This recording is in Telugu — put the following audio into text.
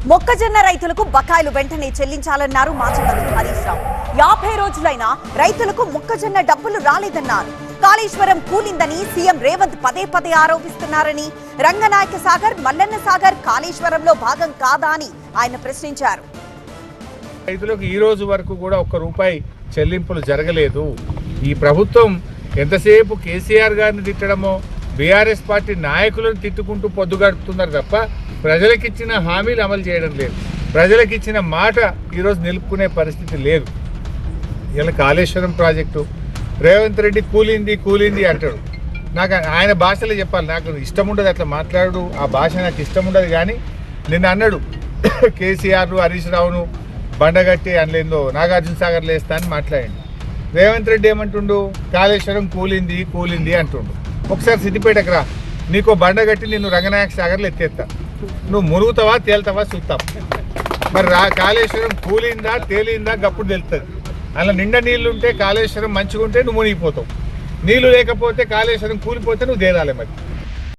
మొక్కజొన్న రైతులకు బకాయిలు వెంటనే చెల్లించాలన్నారు మాజీ మంత్రి హరీష్ రావు. 50 రోజులైనా రైతులకు మొక్కజొన్న డబ్బులు రాలేదన్నారు. కాళేశ్వరం కూలిందని సీఎం రేవంత్ పదే పదే ఆరోపిస్తున్నారని, రంగనాయక సాగర్, మల్లన్న సాగర్ కాళేశ్వరంలో భాగం కాదా అని ఆయన ప్రశ్నించారు. రైతులకు ఈ రోజు వరకు కూడా ₹1 చెల్లింపులు జరగలేదు. ఈ ప్రభుత్వం ఎంతసేపు కేసీఆర్ గారిని తిట్టడమో, బీఆర్ఎస్ పార్టీ నాయకులను తిట్టుకుంటూ పొద్దుగడుతున్నారు తప్ప ప్రజలకిచ్చిన హామీలు అమలు చేయడం లేదు. ప్రజలకిచ్చిన మాట ఈరోజు నిలుపుకునే పరిస్థితి లేదు. ఇలా కాళేశ్వరం ప్రాజెక్టు రేవంత్ రెడ్డి కూలింది అంటాడు. నాకు ఆయన భాషలో చెప్పాలి, నాకు ఇష్టం ఉండదు అట్లా మాట్లాడు, ఆ భాష నాకు ఇష్టం ఉండదు. కానీ నిన్న అన్నాడు కేసీఆర్ హరీష్ రావును బండగట్టి అనలేందో నాగార్జున సాగర్లో వేస్తా అని మాట్లాడండి. రేవంత్ రెడ్డి ఏమంటుండు, కాళేశ్వరం కూలింది అంటుండు. ఒకసారి సిద్దిపేటకు రా, నీకో బండగట్టి నిన్ను రంగనాయక సాగర్లో ఎత్తేస్తా, నువ్వు మురుగుతావా తేలుతావా చూస్తాం. మరి కాళేశ్వరం కూలిందా తేలిందా గప్పుడు తెలుస్తుంది. అలా నిండా నీళ్లు ఉంటే కాళేశ్వరం మంచిగా ఉంటే నువ్వు మునిగిపోతావు, నీళ్లు లేకపోతే కాళేశ్వరం కూలిపోతే నువ్వు తేలాలి. మరి